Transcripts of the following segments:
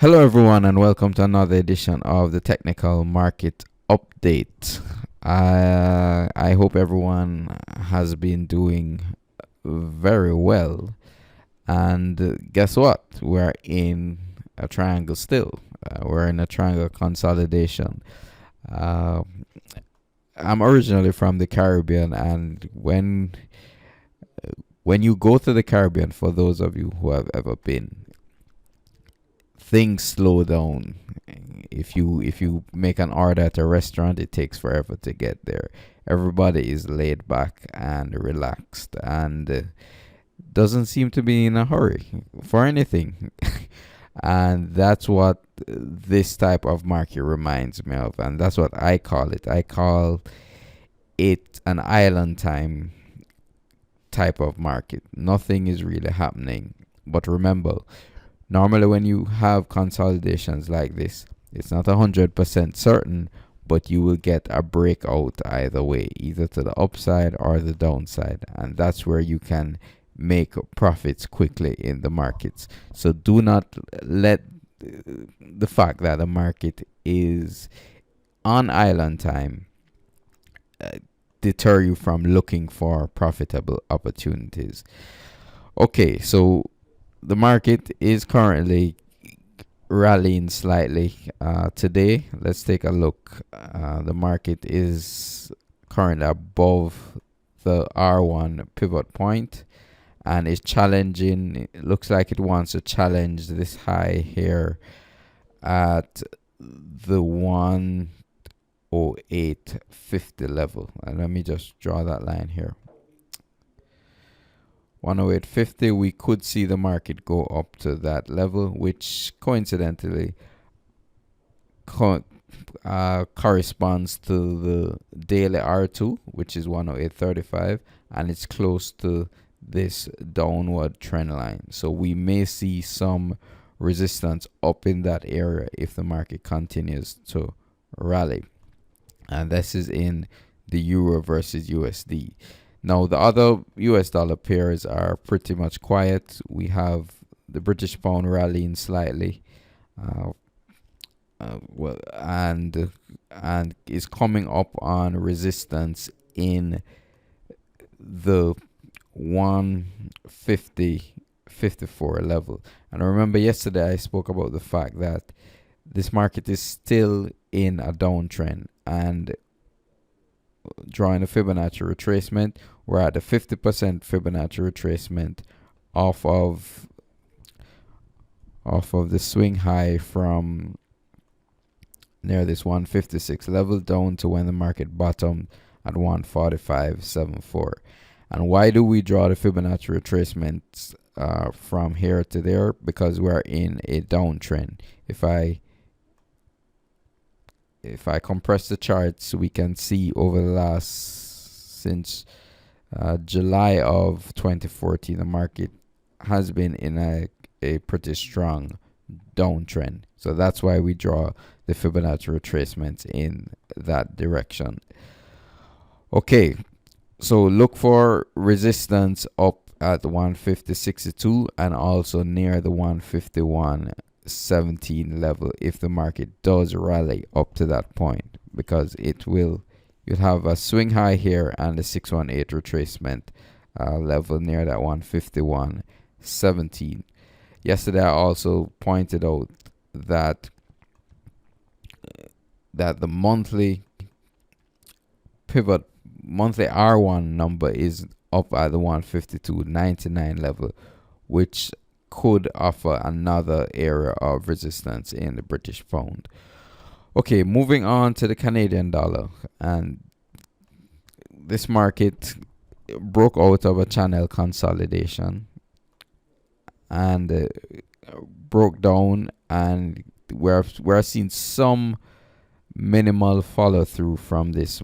Hello, everyone, and welcome to another edition of the Technical Market Update. I hope everyone has been doing very well. And guess what? We're in a triangle still. We're in a triangle consolidation. Uh, I'm originally from the Caribbean, and when you go to the Caribbean, for those of you who have ever been, things slow down. If you make an order at a restaurant, it takes forever to get there. Everybody is laid back and relaxed and doesn't seem to be in a hurry for anything. And that's what this type of market reminds me of, and that's what I call it. I call it an island time type of market. Nothing is really happening. But remember, normally when you have consolidations like this, it's not 100% certain, but you will get a breakout either way, either to the upside or the downside. And that's where you can make profits quickly in the markets. So do not let the fact that the market is on island time deter you from looking for profitable opportunities. Okay, so the market is currently rallying slightly today. Let's take a look. The market is currently above the R1 pivot point and is challenging. It looks like it wants to challenge this high here at the 108.50 level. And let me just draw that line here. 108.50, we could see the market go up to that level, which coincidentally corresponds to the daily R2, which is 108.35, and it's close to this downward trend line. So we may see some resistance up in that area if the market continues to rally. And this is in the euro versus USD. Now, the other US dollar pairs are pretty much quiet. We have the British pound rallying slightly, and is coming up on resistance in the 150.54 level. And remember, yesterday I spoke about the fact that this market is still in a downtrend, and drawing a Fibonacci retracement, we're at the 50% Fibonacci retracement off of the swing high from near this 156 level down to when the market bottomed at 145.74. And why do we draw the Fibonacci retracements from here to there? Because we're in a downtrend. If I compress the charts, we can see over the since July of 2014, the market has been in a pretty strong downtrend. So that's why we draw the Fibonacci retracements in that direction. Okay, so look for resistance up at the 150.62 and also near the 151.17 level if the market does rally up to that point, because you'll have a swing high here and a 618 retracement level near that 151.17. Yesterday I also pointed out that the monthly R1 number is up at the 152.99 level, which could offer another area of resistance in the British pound. Okay, moving on to the Canadian dollar, and this market broke out of a channel consolidation and broke down, and we're seeing some minimal follow through from this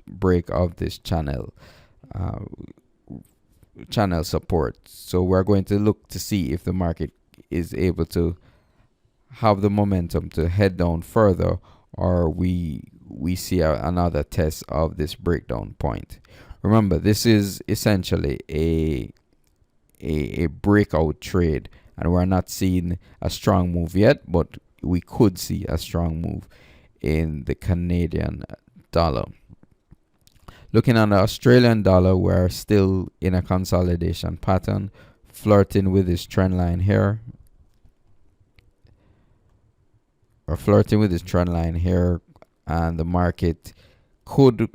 break of this channel support. So we're going to look to see if the market is able to have the momentum to head down further, or we see another test of this breakdown point. Remember, this is essentially a breakout trade, and we're not seeing a strong move yet, but we could see a strong move in the Canadian dollar. Looking at the Australian dollar, we're still in a consolidation pattern, flirting with this trend line here. We're flirting with this trend line here, and the market could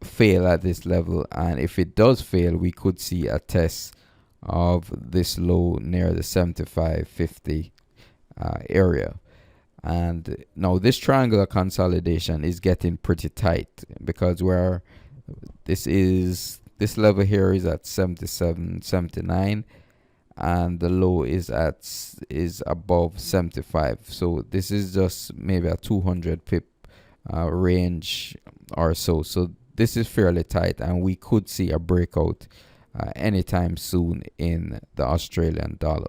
fail at this level, and if it does fail, we could see a test of this low near the 75.50 area. And now this triangular consolidation is getting pretty tight, because this level here is at 77.79, and the low is above 75. So this is just maybe a 200 pip range or so. So this is fairly tight, and we could see a breakout anytime soon in the Australian dollar.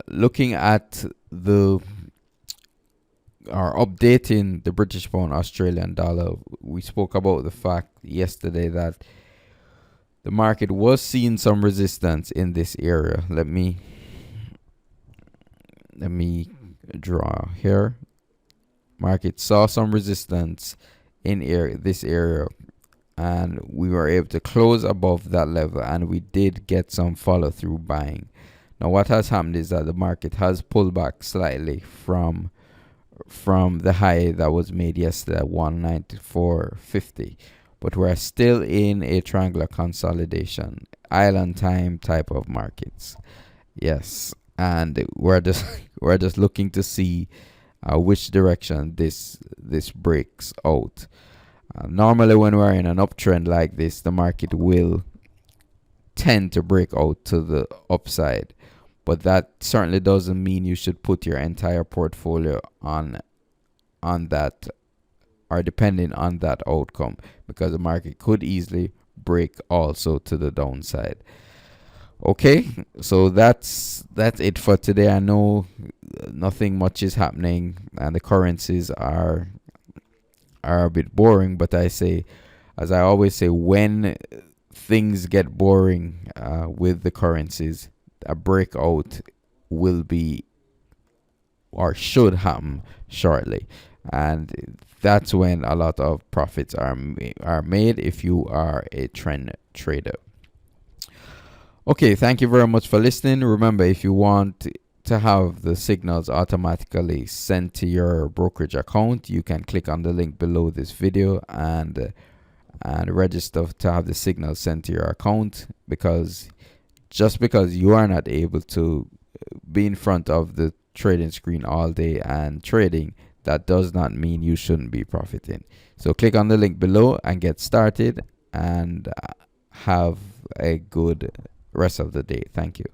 Looking at updating the British pound Australian dollar, we spoke about the fact yesterday that the market was seeing some resistance in this area. Let me draw here. Market saw some resistance in this area, and we were able to close above that level, and we did get some follow through buying. Now what has happened is that the market has pulled back slightly from the high that was made yesterday at 194.50, but we're still in a triangular consolidation, island time type of markets. Yes, and we're just looking to see which direction this breaks out. Normally when we're in an uptrend like this, the market will tend to break out to the upside, but that certainly doesn't mean you should put your entire portfolio on that, or depending on that outcome, because the market could easily break also to the downside. Okay, so that's it for today. I know nothing much is happening, and the currencies are a bit boring, but as I always say, when things get boring with the currencies, a breakout will be or should happen shortly, and that's when a lot of profits are made if you are a trend trader. Okay, thank you very much for listening. Remember, if you want to have the signals automatically sent to your brokerage account, you can click on the link below this video and register to have the signals sent to your account, because just because you are not able to be in front of the trading screen all day and trading, that does not mean you shouldn't be profiting. So click on the link below and get started, and have a good rest of the day. Thank you.